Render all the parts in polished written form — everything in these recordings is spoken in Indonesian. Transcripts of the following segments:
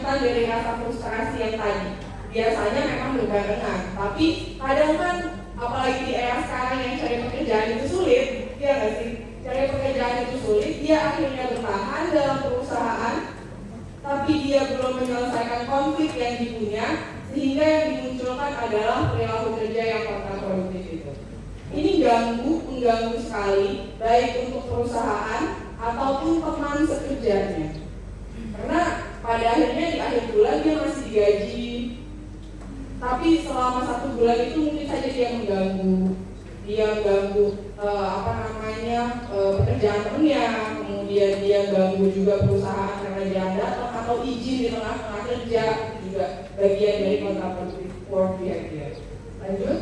lanjutan dari rasa frustrasi yang tadi. Biasanya memang berbarengan, tapi kadang kan apalagi di era sekarang yang cari pekerjaan itu sulit, ya nggak sih? Cari pekerjaan itu sulit, dia akhirnya bertahan dalam perusahaan, tapi dia belum menyelesaikan konflik yang dipunya, sehingga yang dimunculkan adalah perilaku kerja yang kontraproduktif itu. Ini mengganggu sekali, baik untuk perusahaan ataupun teman sekerjanya. Karena pada akhirnya di akhir bulan dia masih digaji, tapi selama 1 bulan itu mungkin saja dia mengganggu pekerjaan temennya, kemudian dia ganggu juga perusahaan karena dia datang atau izin di tengah-tengah kerja, itu juga bagian dari kontraproduktif work behavior. Lanjut.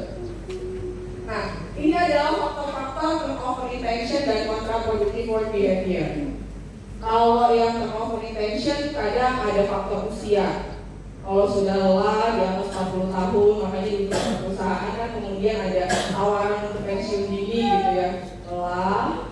Nah, ini adalah faktor-faktor turnover intention dan kontraproduktif work behavior. Kalau yang turnover intention kadang ada faktor usia. Kalau sudah lelah di atas 40 tahun, makanya di perusahaan kan kemudian ada tawaran untuk pensiun dini gitu ya, lelah.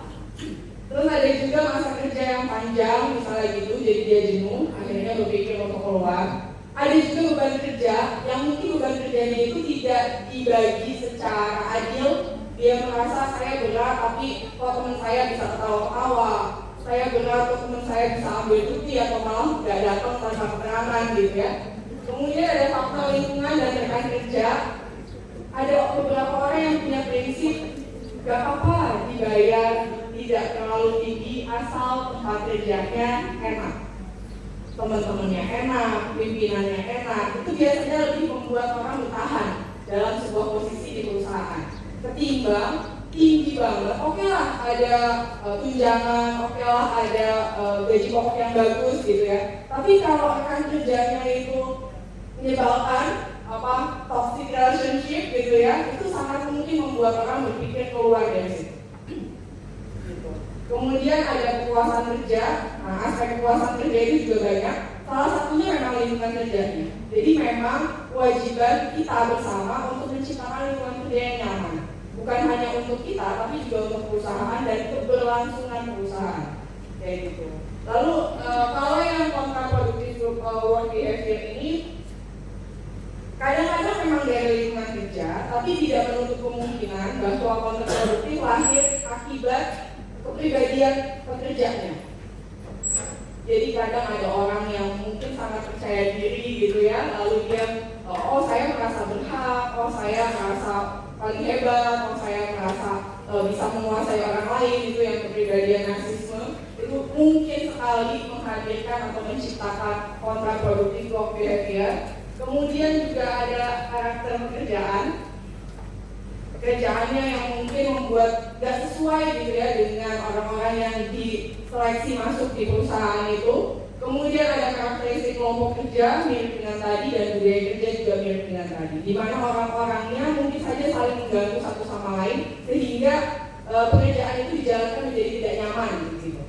Terus ada juga masa kerja yang panjang, misalnya gitu, jadi dia jenuh, akhirnya berpikir untuk keluar. Ada juga beban kerja, yang mungkin beban kerjanya itu tidak dibagi secara adil. Dia merasa saya berat, tapi kok teman saya bisa ketawa-ketawa. Saya berat, kok teman saya bisa ambil cuti atau malah nggak datang tanpa keterangan gitu ya. Kemudian ada faktor lingkungan dan rekan kerja. Ada beberapa orang yang punya prinsip gak apa-apa dibayar tidak terlalu tinggi asal tempat kerjanya enak, teman-temannya enak, pimpinannya enak. Itu biasanya lebih membuat orang bertahan dalam sebuah posisi di perusahaan ketimbang tinggi banget. Oke lah ada tunjangan, oke lah ada gaji pokok yang bagus gitu ya. Tapi kalau rekan kerjanya itu menyebalkan, toxic relationship gitu ya, itu sangat mungkin membuat orang berpikir keluar dari situ. Gitu. Kemudian ada kepuasan kerja. Nah, aspek kepuasan kerja itu juga banyak. Salah satunya memang lingkungan kerjanya. Jadi memang kewajiban kita bersama untuk menciptakan lingkungan kerja yang nyaman. Bukan hanya untuk kita, tapi juga untuk perusahaan dan keberlangsungan perusahaan. Kayak gitu. Lalu kalau yang kontraproduktif work behavior ini kadang-kadang memang dari lingkungan kerja, tapi tidak menutup kemungkinan bahwa kontraproduktif lahir akibat kepribadian pekerjanya. Jadi kadang ada orang yang mungkin sangat percaya diri gitu ya, lalu dia, oh saya merasa berhak, oh saya merasa paling hebat, oh saya merasa bisa menguasai orang lain, itu yang kepribadian narsisme. Itu mungkin sekali menghadirkan atau menciptakan kontraproduktif work behavior. Kemudian juga ada karakter pekerjaannya yang mungkin membuat gak sesuai gitu ya dengan orang-orang yang diseleksi masuk di perusahaan itu. Kemudian ada karakteristik kelompok kerja mirip dengan tadi dan budaya kerja juga mirip dengan tadi, di mana orang-orangnya mungkin saja saling mengganggu satu sama lain sehingga pekerjaan itu dijalankan menjadi tidak nyaman gitu.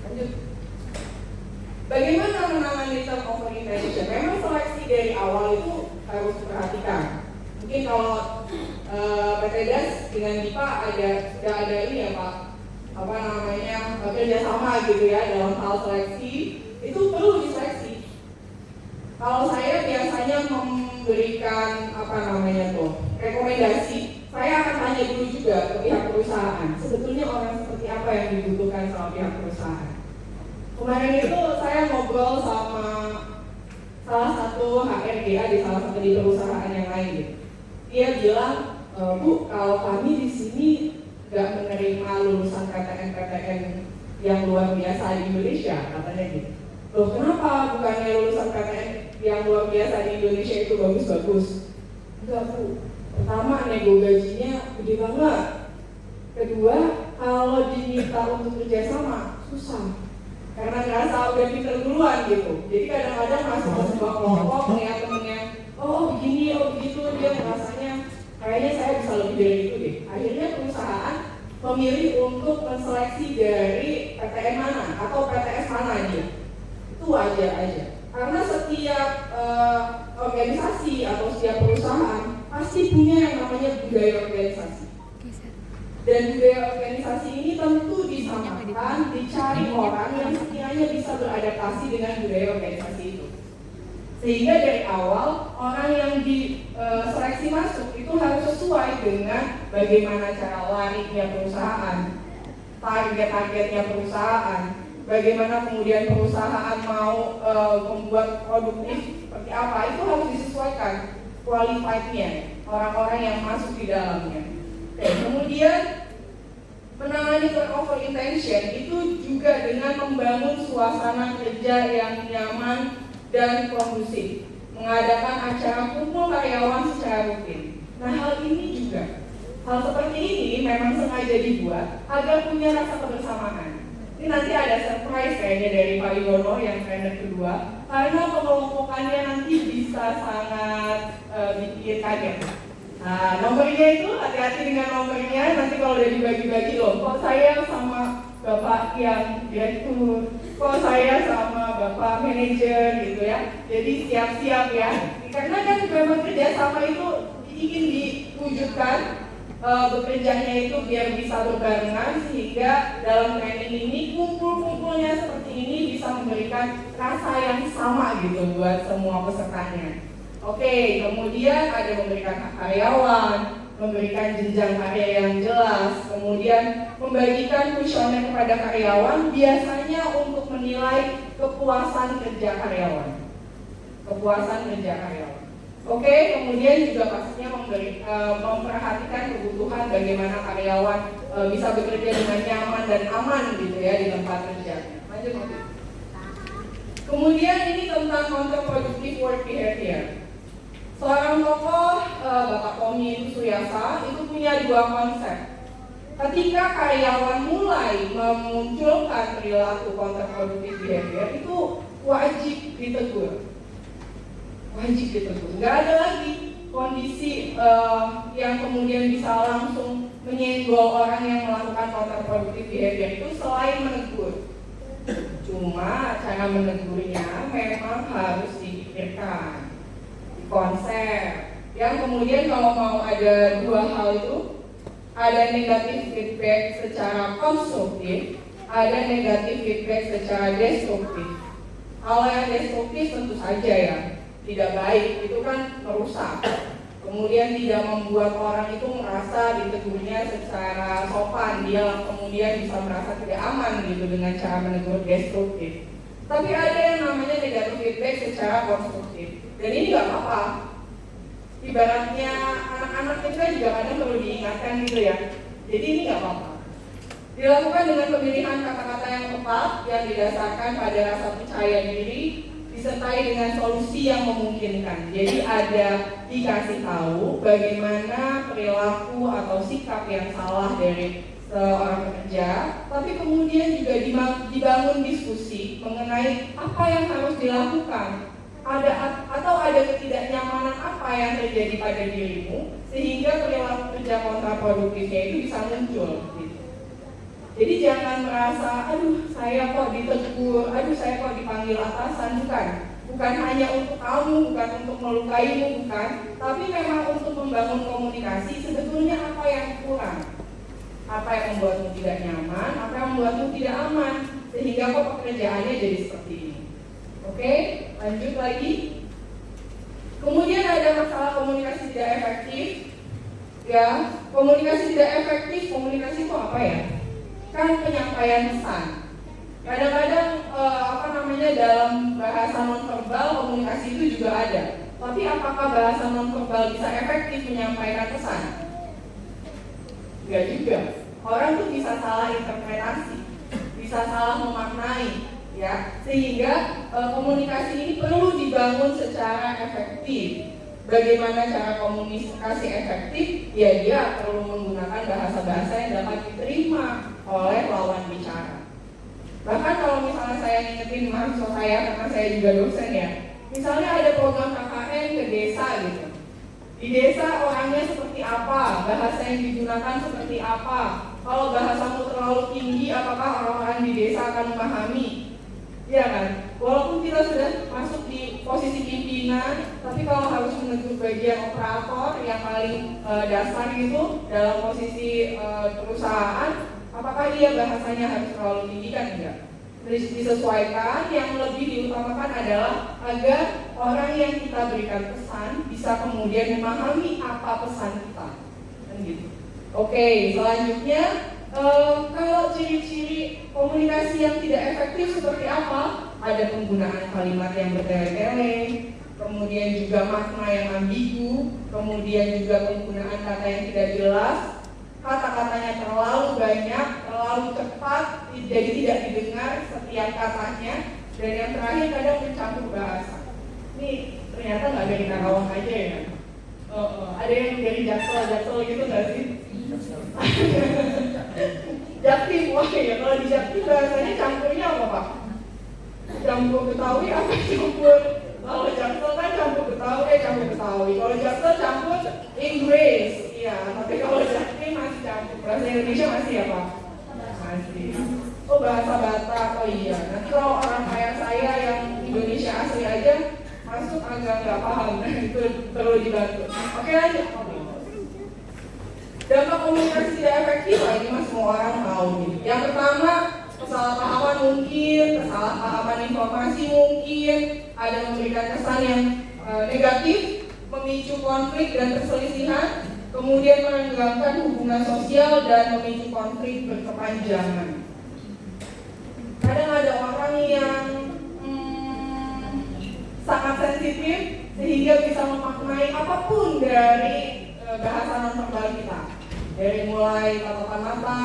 Lanjut. Bagaimana menangani turnover intention? Memang seleksi dari awal itu harus diperhatikan. Mungkin kalau PT DAS dengan DIPA sudah ada ini ya Pak, kerjasama gitu ya dalam hal seleksi, itu perlu diseleksi. Kalau saya biasanya memberikan rekomendasi, saya akan tanya dulu juga ke pihak perusahaan, sebetulnya orang seperti apa yang dibutuhkan sama pihak perusahaan. Kemarin itu saya ngobrol sama salah satu HRGA di salah satu di perusahaan yang lain gitu. Dia bilang, Bu, kalau kami di sini nggak menerima lulusan PTN-PTN yang luar biasa di Indonesia, katanya gitu. Loh kenapa? Bukannya lulusan PTN yang luar biasa di Indonesia itu bagus-bagus? Enggak Bu, pertama nego gajinya gede banget. Kedua, kalau diminta untuk kerjasama, susah. Karena ngerasa udah pinter duluan gitu. Jadi kadang-kadang masuk ke sebuah kelompok, ngeliat temennya, oh begini, oh begitu, dia ngerasanya kayaknya saya bisa lebih dari itu deh. Akhirnya perusahaan memilih untuk menseleksi dari PTN mana atau PTS mana dia. Itu wajar aja. Karena setiap organisasi atau setiap perusahaan pasti punya yang namanya budaya organisasi. Dan budaya organisasi ini tentu disamakan, dicari orang yang sekiranya bisa beradaptasi dengan budaya organisasi itu. Sehingga dari awal orang yang diseleksi masuk itu harus sesuai dengan bagaimana cara larinya perusahaan, target-targetnya perusahaan, bagaimana kemudian perusahaan mau membuat produktif seperti apa, itu harus disesuaikan qualified-nya, orang-orang yang masuk di dalamnya. Oke, kemudian menangani turnover intention itu juga dengan membangun suasana kerja yang nyaman dan kondusif, mengadakan acara kumpul karyawan secara rutin. Nah, hal seperti ini memang sengaja dibuat agar punya rasa kebersamaan. Ini nanti ada surprise kayaknya dari Pak Yono yang trainer kedua, karena pengelompokannya nanti bisa sangat bikin kaget. Nah, nomornya itu hati-hati dengan nomornya, nanti kalau udah dibagi-bagi loh, kok saya sama Bapak yang direktur, kok saya sama Bapak manajer gitu ya. Jadi siap-siap ya, karena kan memang kerjasama itu ingin diwujudkan, bekerjanya itu biar bisa berbarengan, sehingga dalam training ini kumpul-kumpulnya seperti ini bisa memberikan rasa yang sama gitu buat semua pesertanya. Oke, kemudian ada memberikan hak karyawan, memberikan jenjang karya yang jelas, kemudian membagikan kuesioner kepada karyawan, biasanya untuk menilai kepuasan kerja karyawan. Oke, kemudian juga pastinya memperhatikan kebutuhan bagaimana karyawan bisa bekerja dengan nyaman dan aman gitu ya di tempat kerja. Lanjut. Kemudian ini tentang counterproductive work behavior. Seorang tokoh, Bapak Tommy Suyasa, itu punya dua konsep. Ketika karyawan mulai memunculkan perilaku counterproductive behavior, itu wajib ditegur. Nggak ada lagi kondisi yang kemudian bisa langsung menyenggol orang yang melakukan counterproductive behavior itu selain menegur. Cuma cara menegurnya memang harus dipikirkan, konsep yang kemudian kalau mau ada dua hal itu, ada negatif feedback secara konstruktif, ada negatif feedback secara destruktif. Kalau yang destruktif tentu saja ya tidak baik, itu kan merusak, kemudian tidak membuat orang itu merasa ditegurnya secara sopan, dia kemudian bisa merasa tidak aman gitu dengan cara menegur destruktif. Tapi ada yang namanya negatif feedback secara konstruktif. Dan ini nggak apa-apa. Ibaratnya anak-anak kita juga kadang perlu diingatkan gitu ya. Jadi ini nggak apa-apa. Dilakukan dengan pemilihan kata-kata yang tepat, yang didasarkan pada rasa percaya diri, disertai dengan solusi yang memungkinkan. Jadi ada dikasih tahu bagaimana perilaku atau sikap yang salah dari seorang pekerja, tapi kemudian juga dibangun diskusi mengenai apa yang harus dilakukan. Atau ada ketidaknyamanan apa yang terjadi pada dirimu sehingga perilaku kerja kontraproduktifnya itu bisa muncul gitu. Jadi jangan merasa aduh saya kok ditegur, aduh saya kok dipanggil atasan, bukan hanya untuk kamu, bukan untuk melukaimu, bukan, tapi memang untuk membangun komunikasi sebetulnya apa yang kurang, apa yang membuatmu tidak nyaman, apa yang membuatmu tidak aman, sehingga kok pekerjaannya jadi seperti ini. Oke, lanjut lagi. Kemudian ada masalah komunikasi tidak efektif. Ya, komunikasi tidak efektif, komunikasi itu apa ya? Kan penyampaian pesan. Kadang-kadang dalam bahasa nonverbal komunikasi itu juga ada. Tapi apakah bahasa nonverbal bisa efektif menyampaikan pesan? Enggak juga. Orang tuh bisa salah interpretasi, bisa salah memaknai. Ya, sehingga komunikasi ini perlu dibangun secara efektif. Bagaimana cara komunikasi efektif? Ya, dia perlu menggunakan bahasa-bahasa yang dapat diterima oleh lawan bicara. Bahkan kalau misalnya saya ngingetin mahasiswa saya, karena saya juga dosen ya, misalnya ada program KKN ke desa gitu. Di desa orangnya seperti apa, bahasa yang digunakan seperti apa. Kalau bahasamu terlalu tinggi, apakah orang-orang di desa akan memahami? Iya kan? Walaupun kita sudah masuk di posisi pimpinan, tapi kalau harus menegur bagian operator yang paling dasar gitu dalam posisi perusahaan, apakah dia bahasanya harus terlalu tinggi kan? Enggak. disesuaikan. Yang lebih diutamakan adalah agar orang yang kita berikan pesan bisa kemudian memahami apa pesan kita, kan gitu. Oke, selanjutnya kalau ciri-ciri komunikasi yang tidak efektif seperti apa? Ada penggunaan kalimat yang bertele-tele, kemudian juga makna yang ambigu, kemudian juga penggunaan kata yang tidak jelas, kata-katanya terlalu banyak, terlalu cepat, jadi tidak didengar setiap katanya, dan yang terakhir kadang mencampur bahasa. Ini ternyata nggak dari Karawang aja ya. Ada yang dari Jaksel gitu nggak sih? Jaktim, wah ya kalau di Jaktim bahasanya campurnya apa Pak? Campur Betawi apa campur? Kalau Jaksel kan campur Betawi. Kalau Jaksel campur Inggris, iya. Tapi kalau Jaktim masih campur. Bahasa Indonesia masih ya Pak? Masih. Oh bahasa Batak, oh iya. Nanti kalau orang kayak saya yang Indonesia asli aja masuk agak nggak paham, nah itu perlu dibantu. Oke lanjut. Dampak komunikasi tidak efektif, ini mas semua orang tahu nih. Yang pertama, kesalahpahaman mungkin, kesalahpahaman informasi mungkin, ada memberikan kesan yang negatif, memicu konflik dan perselisihan, kemudian menenggelamkan hubungan sosial dan memicu konflik berkepanjangan. Kadang ada orang yang sangat sensitif sehingga bisa memaknai apapun dari bahasa nonverbal kita, dari mulai tatapan mata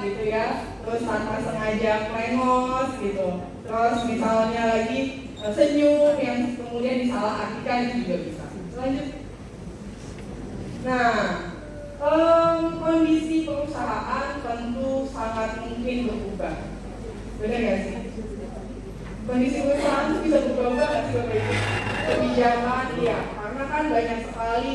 gitu ya, terus tanpa sengaja melengos gitu, terus misalnya lagi senyum yang kemudian disalahartikan itu juga bisa. Lanjut. Nah, kondisi perusahaan tentu sangat mungkin berubah, benar nggak sih? Kondisi perusahaan itu bisa berubah nggak sih Bapak Ibu? Kebijakan, iya, karena kan banyak sekali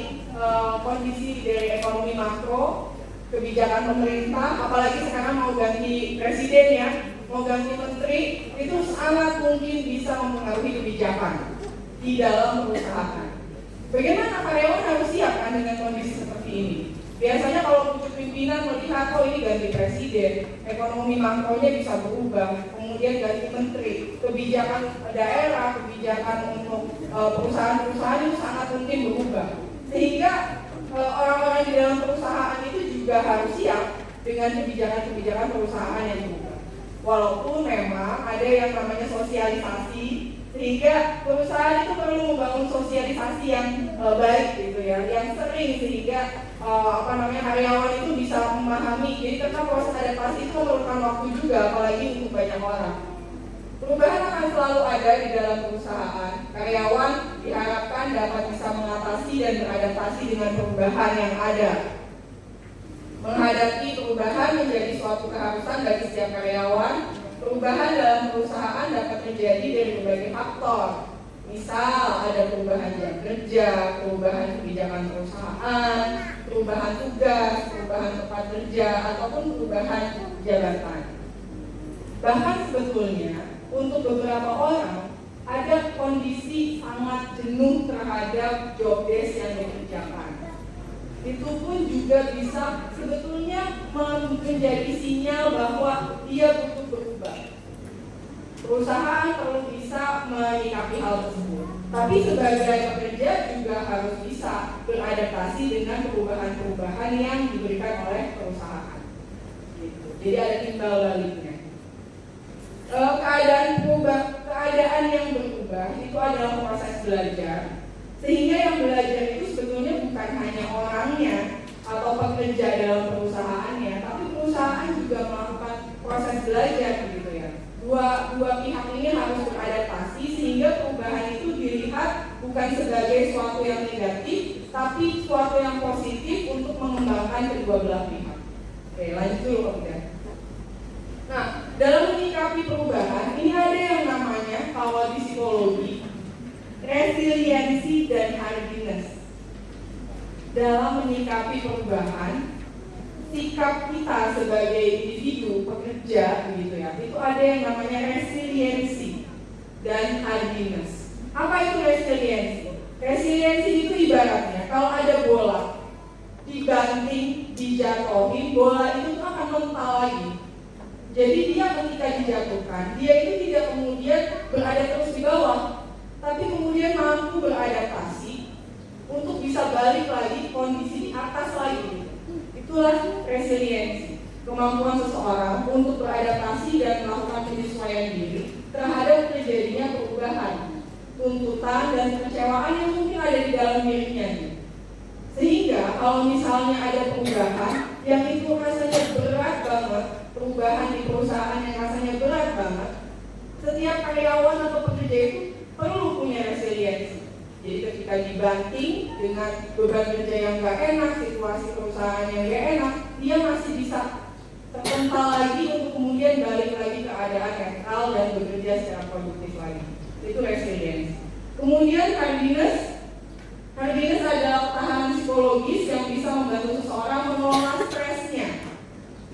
kondisi dari ekonomi makro, kebijakan pemerintah, apalagi sekarang mau ganti presiden ya, mau ganti menteri, itu sangat mungkin bisa mempengaruhi kebijakan di dalam perusahaan. Bagaimana karyawan harus siap kan dengan kondisi seperti ini? Biasanya kalau pucuk pimpinan melihat, oh ini ganti presiden, ekonomi makronya bisa berubah, kemudian ganti menteri, kebijakan daerah, kebijakan untuk perusahaan-perusahaan itu sangat mungkin berubah. Sehingga orang-orang di dalam perusahaan itu juga harus siap dengan kebijakan-kebijakan perusahaan yang berubah. Walaupun memang ada yang namanya sosialisasi, sehingga perusahaan itu perlu membangun sosialisasi yang baik gitu ya, yang sering sehingga karyawan itu bisa memahami. Jadi karena proses adaptasi itu memerlukan waktu juga, apalagi untuk banyak orang. Perubahan akan selalu ada di dalam perusahaan. Karyawan diharapkan dapat bisa mengatasi dan beradaptasi dengan perubahan yang ada. Menghadapi perubahan menjadi suatu keharusan bagi setiap karyawan. Perubahan dalam perusahaan dapat terjadi dari berbagai faktor. Misal ada perubahan jam kerja, perubahan kebijakan perusahaan, perubahan tugas, perubahan tempat kerja, ataupun perubahan jabatan. Bahkan sebetulnya untuk beberapa orang ada kondisi sangat jenuh terhadap job desk yang dikerjakan. Itu pun juga bisa sebetulnya menjadi sinyal bahwa dia butuh berubah. Perusahaan perlu bisa menyikapi hal tersebut. Tapi sebagai pekerja juga harus bisa beradaptasi dengan perubahan-perubahan yang diberikan oleh perusahaan. Gitu. Jadi ada timbal baliknya. Keadaan yang berubah itu adalah proses belajar. Sehingga yang belajar itu sebetulnya bukan hanya orangnya atau pekerja dalam perusahaannya, tapi perusahaan juga melakukan proses belajar gitu ya. Dua pihak ini harus beradaptasi sehingga perubahan itu dilihat bukan sebagai suatu yang negatif, tapi suatu yang positif untuk mengembangkan kedua belah pihak. Oke, lanjut dulu Pak Bida. Nah, dalam menyikapi perubahan ini ada yang namanya kalau di psikologi resiliensi dan hardiness. Dalam menyikapi perubahan, sikap kita sebagai individu pekerja begitu ya, itu ada yang namanya resiliensi dan hardiness. Apa itu resiliensi? Resiliensi itu ibaratnya kalau ada bola dibanting, dijatuhin, bola itu akan mental lagi. Jadi dia ketika dijatuhkan, dia itu tidak kemudian berada terus di bawah, tapi kemudian mampu beradaptasi untuk bisa balik lagi kondisi di atas lagi. Itulah resiliensi, kemampuan seseorang untuk beradaptasi dan melakukan penyesuaian diri terhadap terjadinya perubahan, tuntutan dan kekecewaan yang mungkin ada di dalam dirinya. Sehingga kalau misalnya ada perubahan yang itu rasanya berat banget, perubahan di perusahaan yang rasanya berat banget, setiap karyawan atau pekerja itu perlu punya resiliensi. Jadi ketika dibanting dengan beban kerja yang gak enak, situasi perusahaan yang gak enak, dia masih bisa terpental lagi untuk kemudian balik lagi ke keadaan netral dan bekerja secara produktif lagi. Itu resiliensi. Kemudian hardiness adalah ketahanan psikologis yang bisa membantu seseorang mengelola stresnya.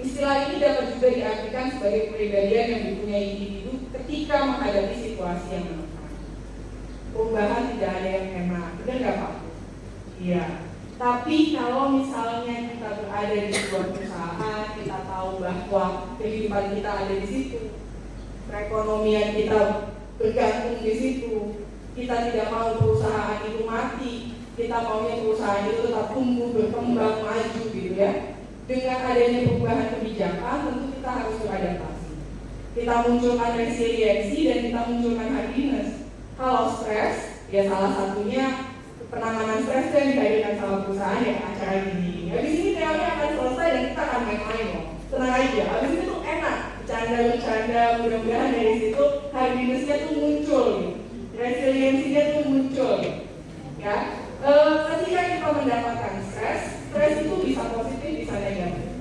Istilah ini dapat juga diartikan sebagai kepribadian yang dipunyai individu ketika menghadapi situasi yang menekan. Perubahan tidak ada yang enak, benar nggak Pak? Iya. Tapi kalau misalnya kita berada di sebuah perusahaan, kita tahu bahwa kehidupan kita ada di situ, perekonomian kita bergantung di situ, kita tidak mau perusahaan itu mati, kita maunya perusahaan itu tetap tumbuh, berkembang, maju gitu ya. Dengan adanya perubahan kebijakan, tentu kita harus beradaptasi. Kita munculkan resiliensi dan kita munculkan hardiness. Kalau stres, ya salah satunya penanganan stres yang dihadirkan sama perusahaan ya acara gini. Habis ini teori akan selesai dan kita akan main-main loh. Tenang aja, habis itu tuh enak, bercanda-bercanda, mudah-mudahan dari situ hardiness-nya tuh muncul, resiliensinya tuh muncul. Ya, ketika kita mendapatkan stres itu bisa positif, bisa negatif.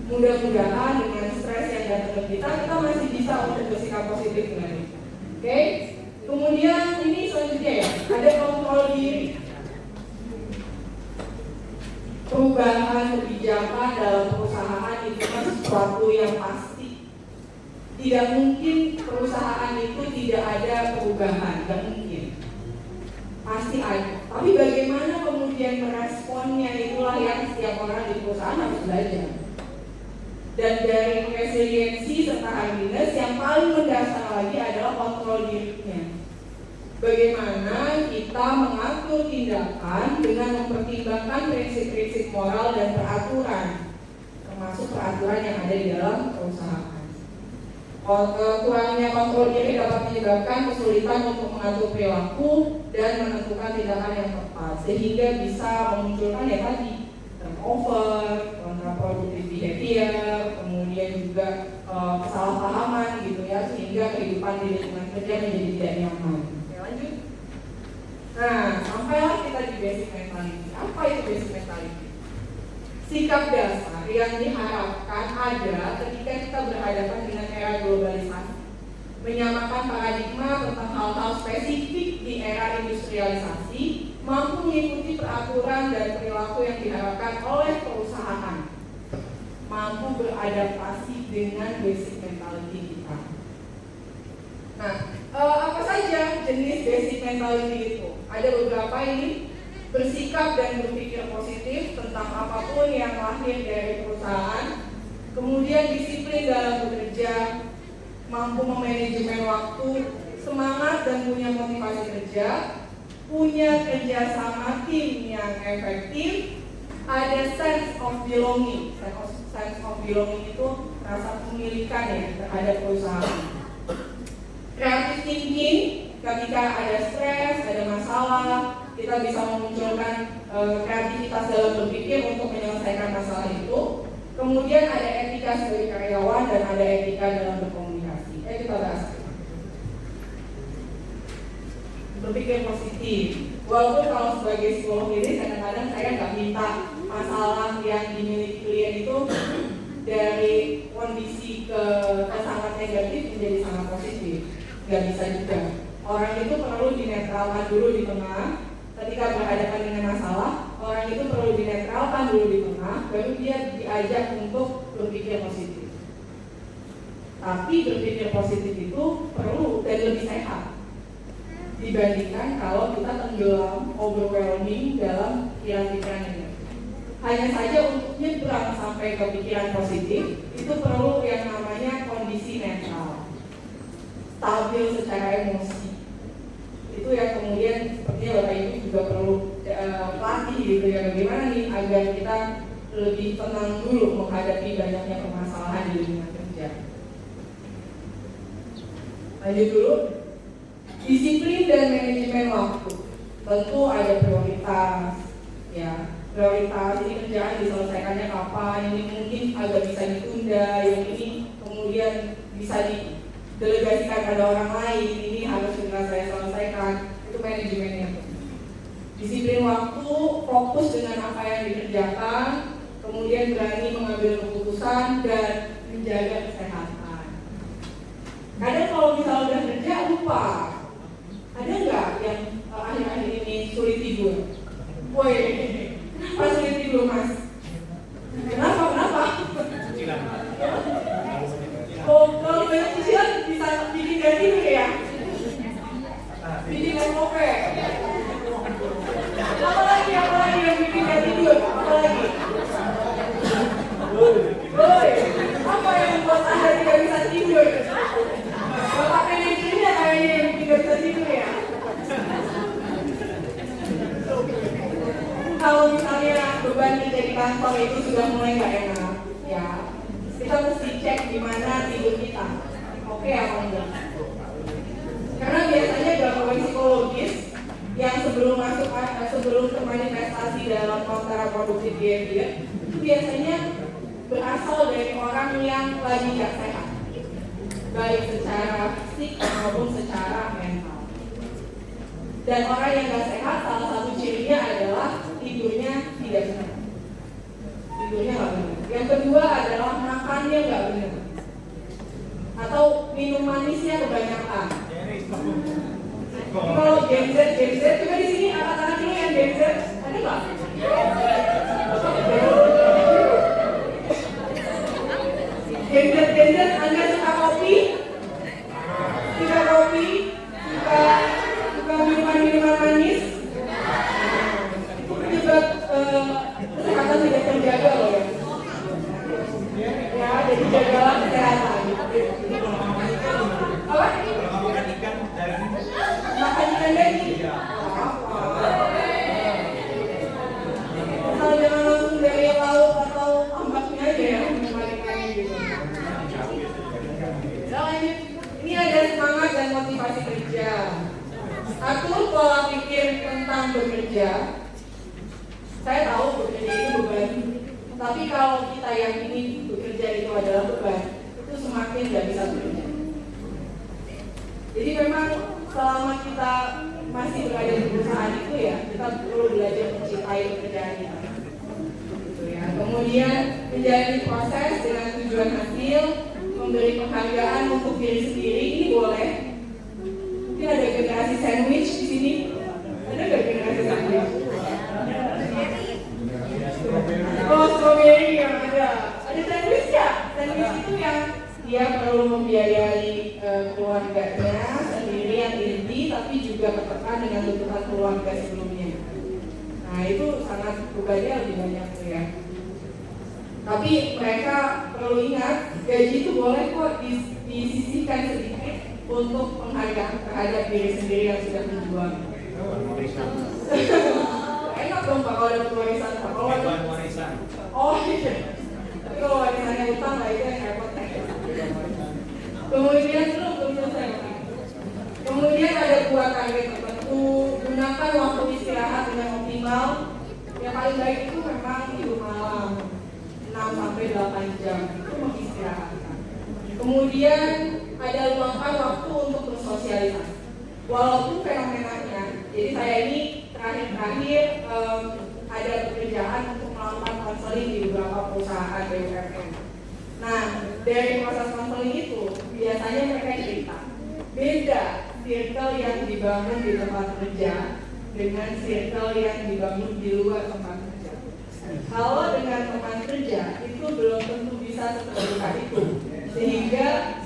Mudah-mudahan dengan stres yang datang ke kita masih bisa untuk bersikap positif dengan itu. Oke? Kemudian ini selanjutnya ya, ada kontrol diri. Perubahan kebijakan dalam perusahaan itu kan sesuatu yang pasti. Tidak mungkin perusahaan itu tidak ada perubahan, tidak mungkin. Pasti ada. Tapi bagaimana kemudian meresponnya itulah yang setiap orang di perusahaan harus belajar. Dan dari resiliensi serta hardiness yang paling mendasar lagi adalah kontrol dirinya. Bagaimana kita mengatur tindakan dengan mempertimbangkan prinsip-prinsip moral dan peraturan, termasuk peraturan yang ada di dalam perusahaan. Kurangnya kontrol diri dapat menyebabkan kesulitan untuk mengatur perilaku dan menentukan tindakan yang tepat, sehingga bisa memunculkan ya tadi turnover, kontraproduktif behavior, kemudian juga kesalahpahaman gitu ya, sehingga kehidupan di lingkungan kerja menjadi tidak nyaman. Oke, lanjut. Nah, sampailah kita di basic mentality. Apa itu basic mentality? Sikap dasar yang diharapkan ada ketika kita berhadapan dengan era globalisasi, menyamakan paradigma tentang hal-hal spesifik di era industrialisasi, mampu mengikuti peraturan dan perilaku yang diharapkan oleh perusahaan, mampu beradaptasi dengan basic mentality kita. Nah, apa saja jenis basic mentality itu? Ada beberapa ini. Bersikap dan berpikir positif tentang apapun yang lahir dari perusahaan, kemudian disiplin dalam bekerja, mampu memanajemen waktu, semangat dan punya motivasi kerja, punya kerjasama tim yang efektif, ada sense of belonging. Sense of belonging itu rasa pemilikan ya terhadap perusahaan. Creative thinking, ketika ada stres, ada masalah, kita bisa memunculkan kreativitas dalam berpikir untuk menyelesaikan masalah itu. Kemudian ada etika sebagai karyawan dan ada etika dalam berkomunikasi. Kita bahas. Berpikir positif. Walaupun kalau sebagai psikolog ini kadang-kadang saya nggak minta masalah yang dimiliki klien itu dari kondisi ke sangat negatif menjadi sangat positif. Nggak bisa juga. Orang itu perlu dinetralkan dulu di tengah. Ketika berhadapan dengan masalah, orang itu perlu dinetralkan dulu di tengah, baru dia diajak untuk berpikir positif. Tapi berpikir positif itu perlu dan lebih sehat dibandingkan kalau kita tenggelam, overwhelming dalam pikiran negatif. Hanya saja untuk nyebrang sampai ke pikiran positif itu perlu yang namanya kondisi netral, stabil secara emosi. Itu yang kemudian sepertinya Bapak Ibu juga perlu latih gitu ya, bagaimana nih agar kita lebih tenang dulu menghadapi banyaknya permasalahan di dunia kerja. Lanjut dulu, disiplin dan manajemen waktu. Tentu ada prioritas, ya. Prioritas ini kerjaan diselesaikannya kapan, ini mungkin agak bisa ditunda, yang ini kemudian bisa didelegasikan pada orang lain, ini harus segera saya selesaikan. Itu manajemennya. Disiplin waktu, fokus dengan apa yang dikerjakan, kemudian berani mengambil keputusan dan menjaga kesehatan. Kadang kalau misalnya udah kerja lupa, ada nggak yang akhir-akhir ini sulit tidur? Woi, kenapa sulit tidur mas? Kenapa? Oh, kalau banyak cicilan bisa bikin gak tidur ya? Bikin gak kope. Apalagi yang bikin gak tidur? Apalagi? Woi, apa yang membuat Anda tidak bisa tidur? Bapak manajernya kayaknya yang bikin gak bisa tidur ya? Kalau misalnya beban kerja di kantor itu sudah mulai nggak enak, ya kita mesti cek di mana tidur kita, oke apa enggak? Karena biasanya gangguan psikologis yang sebelum termanifestasi dalam kontraproduktif behavior itu biasanya berasal dari orang yang lagi nggak sehat, baik secara fisik maupun secara mental. Dan orang yang nggak sehat salah satu cirinya adalah tidurnya tidak benar. Tidurnya nggak benar. Yang kedua adalah makannya nggak benar. Atau minum manisnya kebanyakan. Kalau Gen Z coba di sini angkat tangan dulu yang Gen Z, ada nggak? Gen Z, Anda suka kopi? Suka kopi? Suka minuman manis? Juga kesehatan tidak terjaga loh ya. Ya, jadi jagalah kesehatan. Apa? Makan ikan daging. Kalau jangan langsung dari lauk atau ambaknya aja ya, membalikannya gitu. Lanjut, ini ada semangat dan motivasi kerja. Atur pola pikir tentang bekerja. Saya tahu bekerja itu beban, tapi kalau kita yakini bekerja itu adalah beban, itu semakin tidak bisa bekerja. Jadi memang selama kita masih berada di perusahaan itu ya, kita perlu belajar mencintai pekerjaan kita. Gitu ya. Kemudian menjalani proses dengan tujuan hasil, memberi penghargaan untuk diri sendiri, ini boleh. Mungkin ada generasi sandwich di sini, ada nggak generasi sandwich? Oh, strawberry yang ada sandwich ya? Sandwich itu yang dia perlu membiayai keluarganya sendiri yang inti, tapi juga tertekan dengan tuntutan keluarga sebelumnya. Nah itu sangat bebannya lebih banyak tuh ya. Tapi mereka perlu ingat gaji itu boleh kok disisihkan sedikit untuk penghargaan terhadap diri sendiri yang sudah berjuang. Enak dong Pak kalau dapat warisan Pak. Warisan. Oh iya. Tapi kalau warisannya utang lah itu yang repot. Kemudian belum selesai. Kemudian ada buat target tertentu, gunakan waktu istirahat dengan optimal. Yang paling baik itu memang tidur malam 6-8 jam itu mengistirahatkan. Kemudian ada luangkan waktu untuk bersosialisasi. Walaupun fenomenanya, jadi saya ini terakhir ada pekerjaan untuk melakukan konseling di beberapa perusahaan BUMN. Nah, dari proses konseling itu biasanya mereka cerita beda circle yang dibangun di tempat kerja dengan circle yang dibangun di luar tempat kerja. Kalau dengan teman kerja itu belum tentu bisa seterbuka itu, sehingga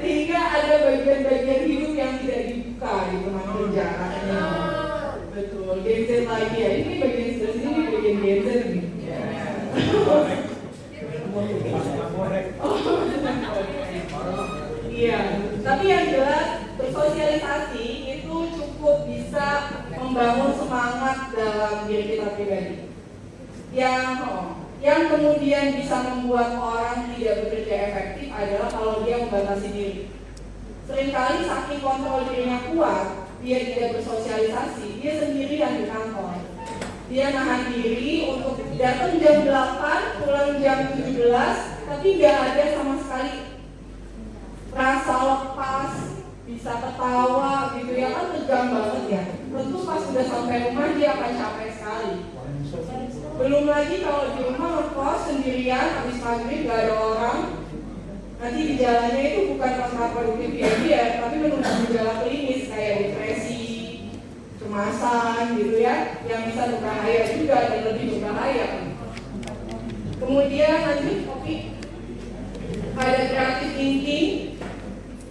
sehingga ada bagian-bagian hidup yang tidak dibuka di teman kerja. Betul, Gen Z lagi ya, ini bagian sebelah sini, ini bagian Gen Z nih. Iya, tapi yang jelas bersosialisasi itu cukup bisa membangun semangat dalam diri kita pribadi. Yang kemudian bisa membuat orang tidak bekerja efektif adalah kalau dia membatasi diri. Seringkali saking kontrol dirinya kuat, dia tidak bersosialisasi, dia sendirian di kantor. Dia nahan diri untuk datang jam 8, pulang jam 17, tapi nggak ada sama sekali rasa lepas, bisa ketawa gitu ya, kan tegang banget ya. Tentu pas sudah sampai rumah dia akan capek sekali. Belum lagi kalau di rumah ngekos sendirian, habis maghrib gak ada orang, nanti gejalanya itu bukan karena produktif dia, tapi menunjukkan gejala klinis kayak depresi, kecemasan gitu ya, yang bisa berbahaya juga dan lebih berbahaya. Kemudian lanjut topik, ada creative thinking.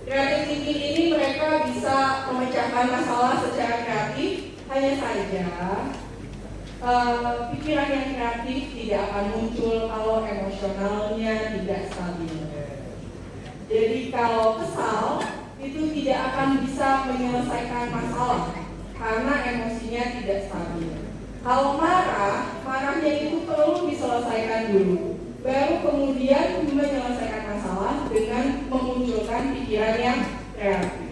Creative thinking ini mereka bisa memecahkan masalah secara kreatif, hanya saja pikiran yang kreatif tidak akan muncul kalau emosionalnya tidak stabil. Jadi kalau kesal itu tidak akan bisa menyelesaikan masalah karena emosinya tidak stabil. Kalau marahnya itu perlu diselesaikan dulu, baru kemudian menyelesaikan masalah dengan memunculkan pikiran yang kreatif.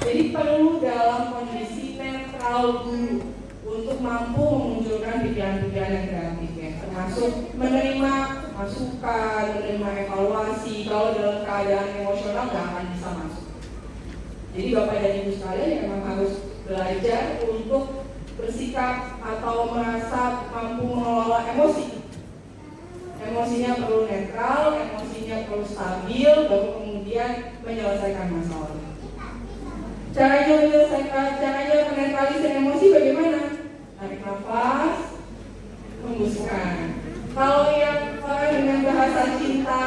Jadi perlu dalam kondisi netral dulu untuk mampu memunculkan pikiran-pikiran yang kreatif ya, termasuk menerima masukan, menerima evaluasi. Kalau dalam keadaan emosional nggak akan bisa masuk. Jadi Bapak dan Ibu sekalian yang memang harus belajar untuk bersikap atau merasa mampu mengelola emosi. Emosinya perlu netral, emosinya perlu stabil, baru kemudian menyelesaikan masalah. Caranya menetralisir emosi bagaimana? Tarik nafas, hembuskan. Kalau yang orang dengan bahasa cinta,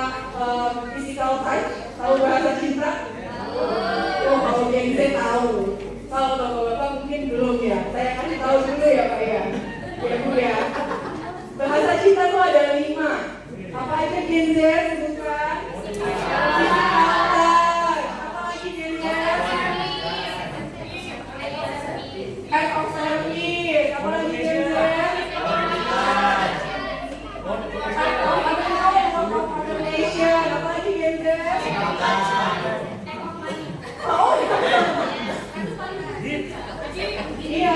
physical touch, tahu bahasa cinta? Oh, kalau Gen Z tahu. Kalau bapak-bapak mungkin belum ya. Saya kasih tahu dulu ya Pak ya. Ya Bu ya. Bahasa cinta itu ada 5. Apa aja Gen Z sebutkan? Apa lagi Gen Z? Act of service. Apa lagi Gen Z? Apa lagi Gen Z? Iya,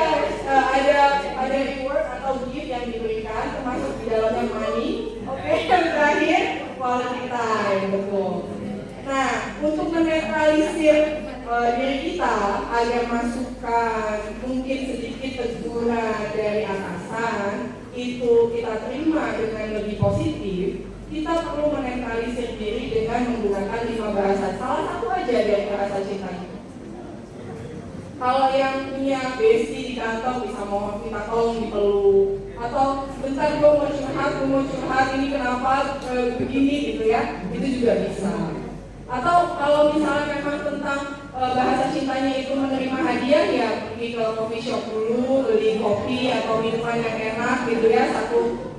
ada reward atau gift yang diberikan, termasuk di dalamnya money. Oke, yang terakhir quality time, betul. Nah, untuk menetralisir diri kita agar masukan, mungkin sedikit teguran dari atasan itu kita terima dengan lebih positif, kita perlu menetralisir diri dengan menggunakan 5 bahasa. Salah satu aja dari bahasa cinta itu. Kalau yang punya bestie di kantor bisa mau minta tolong dipeluk, atau bentar gue mau curhat ini kenapa begini gitu ya, itu juga bisa. Atau kalau misalnya memang tentang bahasa cintanya itu menerima hadiah, ya pergi ke coffee shop dulu, beli kopi atau minuman yang enak gitu ya, 1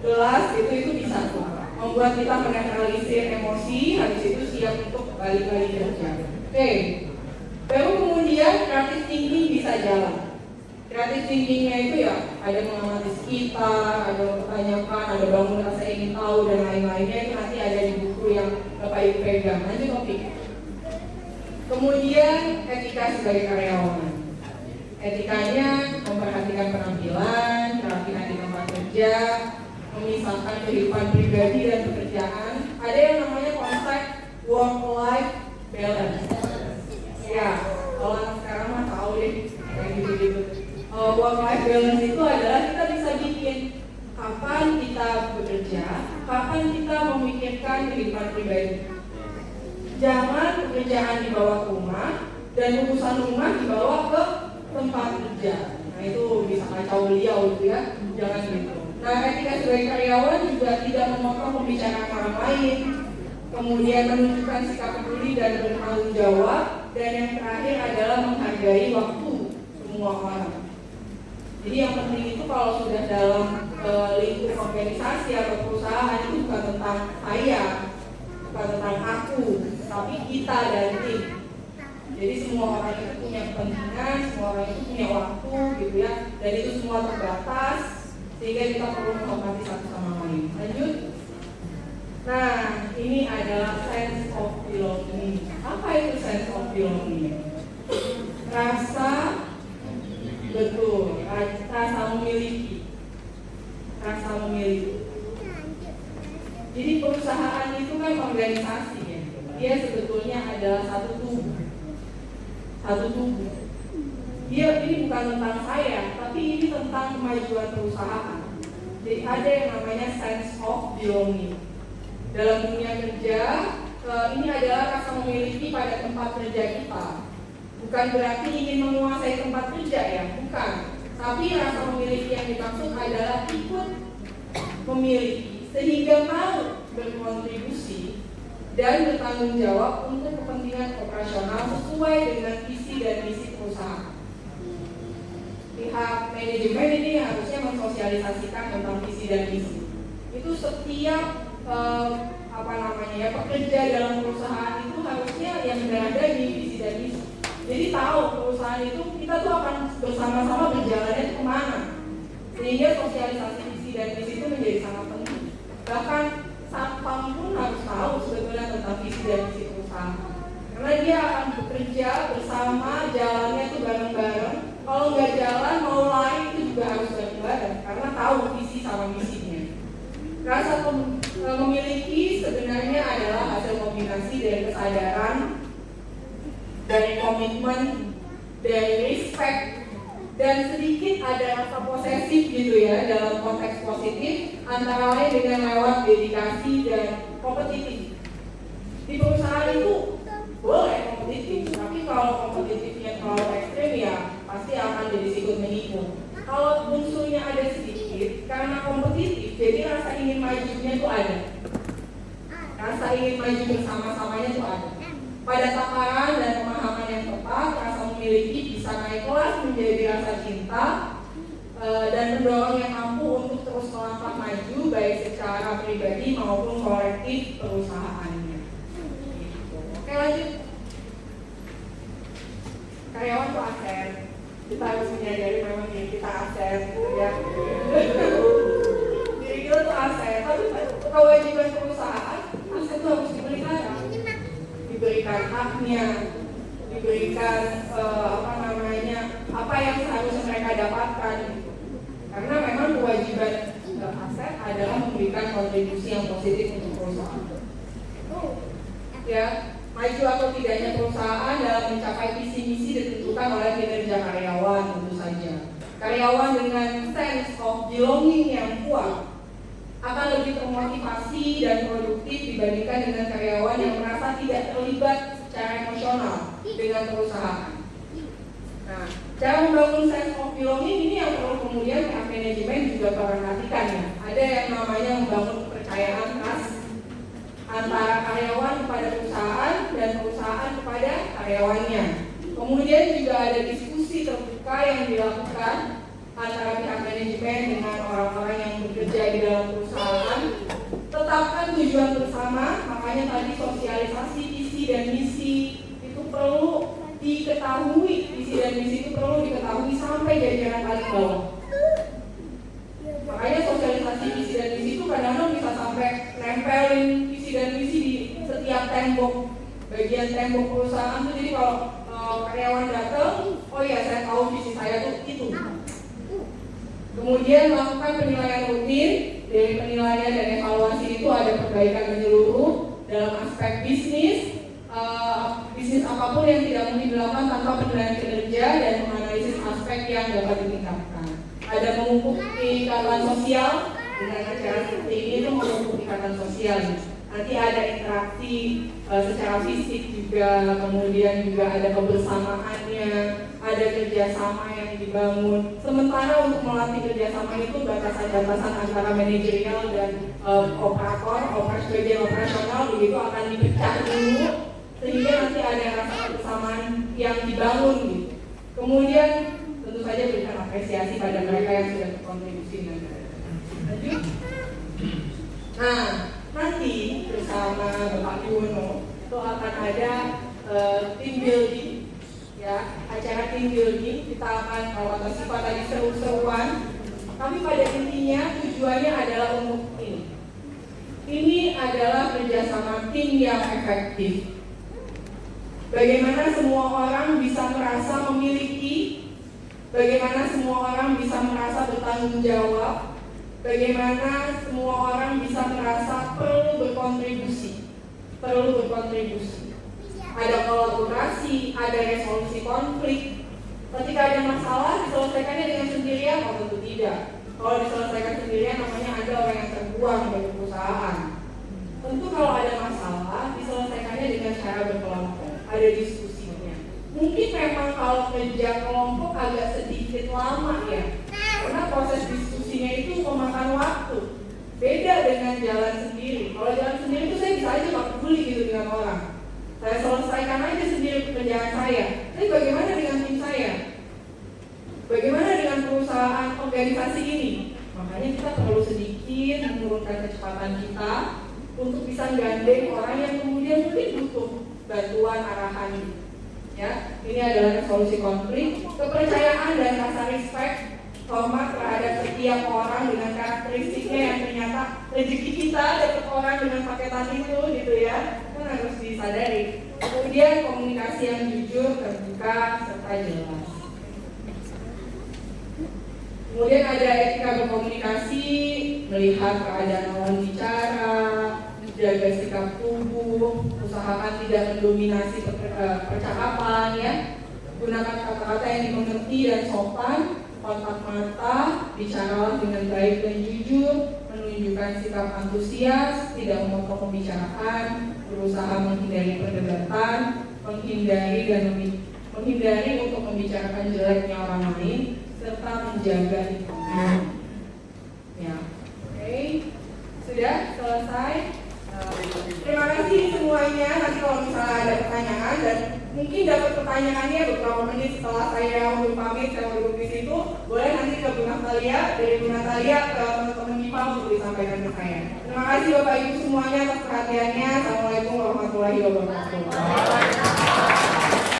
gelas itu bisa tuh membuat kita menetralisir emosi, habis itu siap untuk balik lagi kerja. Oke. Baru kemudian creative thinking bisa jalan. Creative thinkingnya itu ya ada mengamati sekitar, ada mempertanyakan, ada bangun rasa ingin tahu dan lain-lainnya. Itu nanti ada di buku yang Bapak Ibu pegang. Lanjut topik. Kemudian etika sebagai karyawan. Etikanya memperhatikan penampilan, kerapihan di tempat kerja, memisahkan kehidupan pribadi dan pekerjaan. Ada yang namanya konsep work-life balance. Ya, kalau anak sekarang mah tahu deh kayak gitu-gitu. Work-life balance itu adalah kita bisa bikin kapan kita bekerja, kapan kita memikirkan kehidupan pribadi. Jangan pekerjaan dibawa ke rumah dan urusan rumah dibawa ke tempat kerja. Nah itu bisa kacau beliau gitu ya, jangan gitu. Nah etika sebagai karyawan juga tidak memotong pembicaraan orang lain, kemudian menunjukkan sikap peduli dan bertanggung jawab, dan yang terakhir adalah menghargai waktu semua orang. Jadi yang penting itu kalau sudah dalam lingkup organisasi atau perusahaan itu bukan tentang saya, bukan tentang aku, tapi kita dan tim. Jadi semua orang itu punya kepentingan, semua orang itu punya waktu gitu ya, dan itu semua terbatas sehingga kita perlu menghormati satu sama lain. Lanjut. Nah, ini adalah sense of belonging. Apa itu sense of belonging? Rasa, betul, rasa memiliki. Rasa memiliki. Jadi perusahaan itu kan organisasi ya. Dia sebetulnya adalah satu tubuh. Satu tubuh. Dia ini bukan tentang saya, tapi ini tentang kemajuan perusahaan. Jadi ada yang namanya sense of belonging. Dalam dunia kerja, ini adalah rasa memiliki pada tempat kerja kita. Bukan berarti ingin menguasai tempat kerja ya, bukan. Tapi rasa memiliki yang dimaksud adalah ikut memiliki sehingga mau berkontribusi dan bertanggung jawab untuk kepentingan operasional sesuai dengan visi dan misi perusahaan. Pihak manajemen ini harusnya mensosialisasikan tentang visi dan misi. Itu setiap pekerja dalam perusahaan itu harusnya yang berada di visi dan misi. Jadi tahu perusahaan itu kita tuh akan bersama-sama berjalannya kemana. Sehingga sosialisasi visi dan misi itu menjadi sangat penting. Bahkan satpam pun harus tahu sebetulnya tentang visi dan misi perusahaan. Karena dia akan bekerja bersama, jalannya itu bareng-bareng. Kalau nggak jalan, mau lari itu juga harus bareng-bareng. Karena tahu visi sama misinya. Rasa memiliki sebenarnya adalah hasil kombinasi dari kesadaran, dari komitmen, dari respect, dan sedikit ada rasa posesif gitu ya dalam konteks positif, antara lain dengan lewat dedikasi dan kompetitif. Di perusahaan itu boleh kompetitif, tapi kalau kompetitifnya terlalu ekstrim ya pasti akan jadi sikut menipu. Kalau unsurnya ada sedikit, karena kompetitif, jadi rasa ingin majunya itu ada. Rasa ingin maju bersama-samanya itu ada. Pada takaran dan pemahaman yang tepat, rasa memiliki bisa naik kelas menjadi rasa cinta dan mendorong yang mampu untuk terus melangkah maju baik secara pribadi maupun kolektif perusahaannya. Gitu. Oke, lanjut. Karyawan itu aset. Kita harus menyadari memang diri kita aset, ya. Diri kita itu aset, tapi kewajiban perusahaan aset itu harus dipelihara. Diberikan haknya, diberikan apa yang seharusnya mereka dapatkan. Karena memang kewajiban aset adalah memberikan kontribusi yang positif untuk perusahaan. Ya, maju atau tidaknya perusahaan dalam mencapai visi misi ditentukan oleh kinerja karyawan tentu saja. Karyawan dengan sense of belonging yang kuat akan lebih termotivasi dan produktif dibandingkan dengan karyawan yang merasa tidak terlibat secara emosional dengan perusahaan. Nah, cara membangun sense of belonging ini yang perlu kemudian pihak manajemen juga perhatikan ya. Ada yang namanya membangun kepercayaan trust antara karyawan kepada perusahaan dan perusahaan kepada karyawannya. Kemudian juga ada diskusi terbuka yang dilakukan antara pihak manajemen dengan orang-orang yang bekerja di dalam perusahaan. Tetapkan tujuan bersama, makanya tadi sosialisasi visi dan misi itu perlu diketahui, visi dan misi itu perlu diketahui sampai jajaran paling bawah. Makanya sosialisasi visi dan misi itu kadang-kadang bisa sampai nempelin visi dan misi di setiap tembok, bagian tembok perusahaan tuh. Jadi kalau karyawan datang, oh ya saya tahu visi saya tuh itu. Kemudian melakukan penilaian rutin. Dari penilaian dan evaluasi itu ada perbaikan menyeluruh dalam aspek bisnis. Bisnis apapun yang tidak mungkin dilakukan tanpa penilaian kinerja dan menganalisis aspek yang dapat ditingkatkan. Ada memupuk ikatan sosial. Dengan acara seperti ini itu memupuk ikatan sosial. Nanti ada interaksi secara fisik juga, kemudian juga ada kebersamaannya, ada kerjasama yang dibangun. Sementara untuk melatih kerjasama itu batasan-batasan antara manajerial dan bagian operasional begitu akan dipecah dulu sehingga nanti ada rasa kebersamaan yang dibangun gitu. Kemudian tentu saja berikan apresiasi pada mereka yang sudah berkontribusi. Lanjut. Nah, nanti bersama Bapak Yuwono itu akan ada team building, ya, acara team building. Kita akan, kalau kata Siva tadi, seru-seruan, tapi pada intinya tujuannya adalah untuk ini. Ini adalah kerjasama tim yang efektif. Bagaimana semua orang bisa merasa memiliki, bagaimana semua orang bisa merasa bertanggung jawab, bagaimana semua orang bisa merasa perlu berkontribusi. Ada kolaborasi, ada resolusi konflik. Ketika ada masalah, diselesaikannya dengan sendirian? Oh, tentu tidak. Kalau diselesaikan sendirian, namanya ada orang yang terbuang dari perusahaan. Tentu kalau ada masalah, diselesaikannya dengan cara berkelompok, ada diskusinya. Mungkin memang kalau kerja kelompok agak sedikit lama ya, karena proses diskusinya itu memakan waktu. Beda dengan jalan sendiri. Kalau jalan sendiri itu saya bisa aja nggak peduli gitu dengan orang. Saya selesaikan aja sendiri pekerjaan saya. Tapi bagaimana dengan tim saya? Bagaimana dengan perusahaan organisasi ini? Makanya kita perlu sedikit menurunkan kecepatan kita untuk bisa gandeng orang yang kemudian mungkin butuh bantuan arahan. Ya, ini adalah resolusi konflik, kepercayaan dan rasa respect, hormat terhadap setiap orang dengan karakteristiknya yang ternyata rezeki kita dapat orang dengan paketan itu gitu ya, kan harus disadari. Kemudian komunikasi yang jujur, terbuka, serta jelas. Kemudian ada etika berkomunikasi, melihat keadaan lawan bicara, jaga sikap tubuh, usahakan tidak mendominasi percakapan ya, gunakan kata-kata yang dimengerti dan sopan, kontak mata, bicaralah dengan baik dan jujur, menunjukkan sikap antusias, tidak memotong pembicaraan, berusaha menghindari perdebatan, menghindari untuk membicarakan jeleknya orang lain, serta menjaga lingkungan. Ya, oke, sudah selesai. Terima kasih semuanya. Nanti kalau misalnya ada pertanyaan dan mungkin dapat pertanyaannya beberapa menit setelah saya untuk pamit, saya mau duduk di situ, boleh nanti ke Bu Natalia, dari Bu Natalia ke teman-teman MIPA untuk disampaikan ke saya. Terima kasih Bapak Ibu semuanya atas perhatiannya. Assalamualaikum warahmatullahi wabarakatuh.